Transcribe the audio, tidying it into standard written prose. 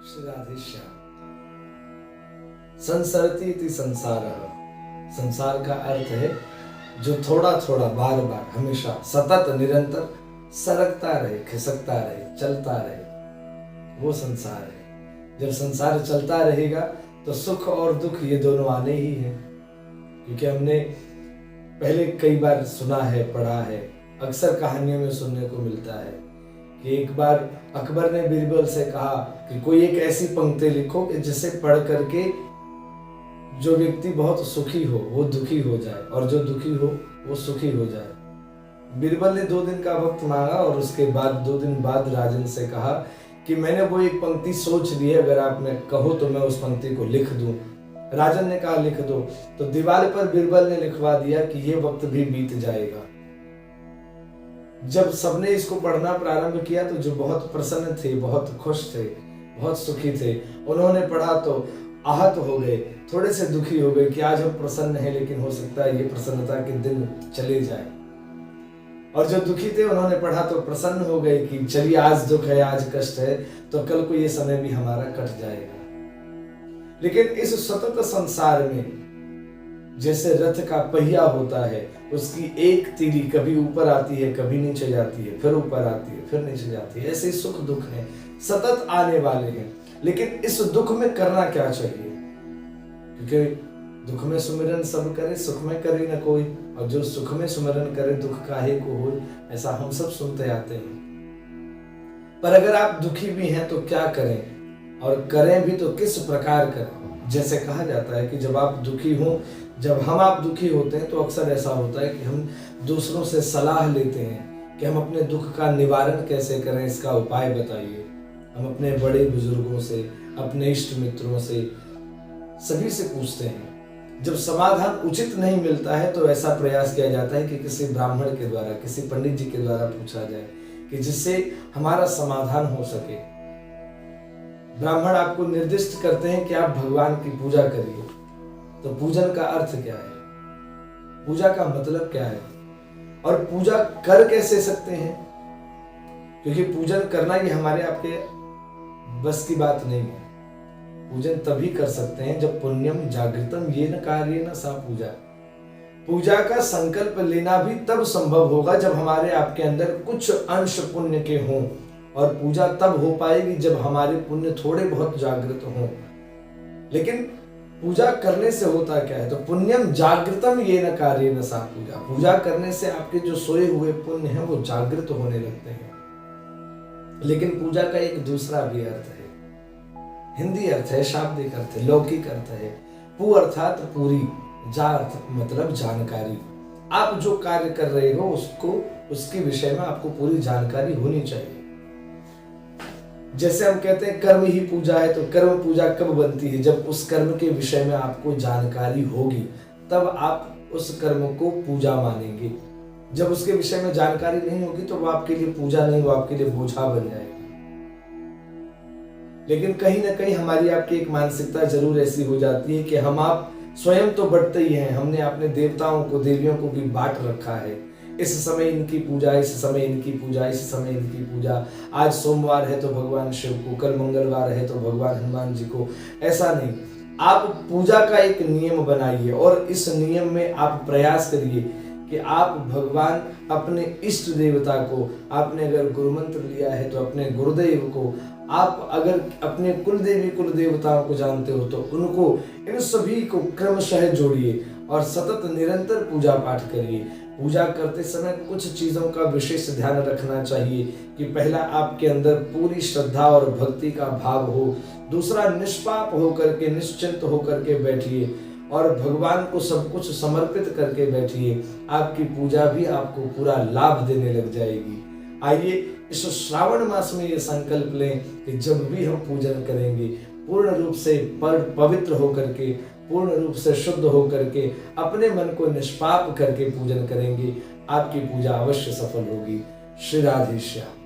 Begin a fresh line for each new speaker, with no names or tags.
श्री राधे श्याम। संसरती इति संसारः, संसार का अर्थ है जो थोड़ा थोड़ा बार बार हमेशा सतत निरंतर सरकता रहे, खिसकता रहे, चलता रहे, वो संसार है। जब संसार चलता रहेगा तो सुख और दुख ये दोनों आने ही हैं, क्योंकि हमने पहले कई बार सुना है, पढ़ा है, अक्सर कहानियों में सुनने को मिलता है कि एक बार अकबर ने बीरबल से कहा कि कोई एक ऐसी पंक्ति लिखो कि जिसे पढ़ करके जो व्यक्ति बहुत सुखी हो वो दुखी हो जाए और जो दुखी हो वो सुखी हो जाए। बीरबल ने 2 दिन का वक्त मांगा और उसके बाद 2 दिन बाद राजन से कहा कि मैंने वो एक पंक्ति सोच ली है, अगर आप में कहो तो मैं उस पंक्ति को लिख दूं। राजन ने कहा लिख दो, तो दीवार पर बीरबल ने लिखवा दिया कि ये वक्त भी बीत जाएगा। जब सबने इसको पढ़ना प्रारंभ किया तो जो बहुत प्रसन्न थे, बहुत खुश थे, बहुत सुखी थे, उन्होंने पढ़ा तो आहत हो गए, थोड़े से दुखी हो गए कि आज हम प्रसन्न हैं लेकिन हो सकता है ये प्रसन्नता के दिन चले जाए। और जो दुखी थे उन्होंने पढ़ा तो प्रसन्न हो गए कि चलिए आज दुख है, आज कष्ट है, तो कल को ये समय भी हमारा कट जाएगा। लेकिन इस सतत संसार में जैसे रथ का पहिया होता है, उसकी एक तीली कभी ऊपर आती है, कभी नीचे जाती है, फिर ऊपर आती है, फिर नीचे जाती है, ऐसे सुख दुख हैं, सतत आने वाले हैं। लेकिन इस दुख में करना क्या चाहिए? क्योंकि दुख में सुमिरन सब करे, सुख में करे न कोई, और जो सुख में सुमिरन करे दुख काहे को होय, ऐसा हम सब सुनते आते हैं। पर अगर आप दुखी भी हैं तो क्या करें, और करें भी तो किस प्रकार करें? जैसे कहा जाता है कि जब आप दुखी हो, जब आप दुखी होते हैं तो अक्सर ऐसा होता है कि हम दूसरों से सलाह लेते हैं कि हम अपने दुख का निवारण कैसे करें, इसका उपाय बताइए। हम अपने बड़े बुजुर्गों से, अपने इष्ट मित्रों से, सभी से पूछते हैं। जब समाधान उचित नहीं मिलता है तो ऐसा प्रयास किया जाता है कि किसी ब्राह्मण के द्वारा, किसी पंडित जी के द्वारा पूछा जाए कि जिससे हमारा समाधान हो सके। ब्राह्मण आपको निर्दिष्ट करते हैं कि आप भगवान की पूजा करिए। तो पूजन का अर्थ क्या है, पूजा का मतलब क्या है, और पूजा कर कैसे सकते हैं? क्योंकि पूजन करना ये हमारे आपके बस की बात नहीं है। पूजन तभी कर सकते हैं जब पुण्यम जागृतम येन कार्येन सा पूजा। पूजा का संकल्प लेना भी तब संभव होगा जब हमारे आपके अंदर कुछ अंश पुण्य के हों, और पूजा तब हो पाएगी जब हमारे पुण्य थोड़े बहुत जागृत हों। लेकिन पूजा करने से होता क्या है? तो पुण्यम जागृतम येन कार्येन सा पूजा। पूजा करने से आपके जो सोए हुए पुण्य हैं वो जागृत होने लगते हैं। लेकिन पूजा का एक दूसरा भी अर्थ है, हिंदी अर्थ है, शाब्दिक अर्थ है, लौकिक अर्थ है। पू अर्थात पूरी, जा अर्थ मतलब जानकारी। आप जो कार्य कर रहे हो उसके विषय में आपको पूरी जानकारी होनी चाहिए। जैसे हम कहते हैं कर्म ही पूजा है, तो कर्म पूजा कब बनती है? जब उस कर्म के विषय में आपको जानकारी होगी, तब आप उस कर्म को पूजा मानेंगे। जब उसके विषय में जानकारी नहीं होगी तो वो आपके लिए पूजा नहीं, वो आपके लिए बोझा बन जाएगी। लेकिन कहीं ना कहीं हमारी आपकी एक मानसिकता जरूर ऐसी हो जाती है कि हम आप स्वयं तो बंटते ही हैं, हमने अपने देवताओं को, देवियों को भी बांट रखा है। इस समय इनकी पूजा, इस समय इनकी पूजा, इस समय इनकी पूजा। आज सोमवार है तो भगवान शिव को, कल मंगलवार है तो भगवान हनुमान जी को। ऐसा नहीं, आप पूजा का एक नियम बनाइए और इस नियम में आप प्रयास करिए कि आप भगवान, अपने इष्ट देवता को, आपने अगर गुरु मंत्र लिया है तो अपने गुरुदेव को, आप अगर अपने कुल देवी कुल देवताओं को जानते हो तो उनको, इन सभी को क्रमशः जोड़िए और सतत निरंतर पूजा पाठ करिए। पूजा करते समय कुछ चीजों का विशेष ध्यान रखना चाहिए कि पहला, आपके अंदर पूरी श्रद्धा और भक्ति का भाव हो। दूसरा, निष्पाप होकर के, निश्चिंत होकर के बैठिए और भगवान को सब कुछ समर्पित करके बैठिए। आपकी पूजा भी आपको पूरा लाभ देने लग जाएगी। आइए इस श्रावण मास में ये संकल्प लें कि जब भी हम पूजन करेंगे, पूर्ण रूप से पवित्र होकर के, पूर्ण रूप से शुद्ध होकर के, अपने मन को निष्पाप करके पूजन करेंगे। आपकी पूजा अवश्य सफल होगी। श्री राधे श्याम।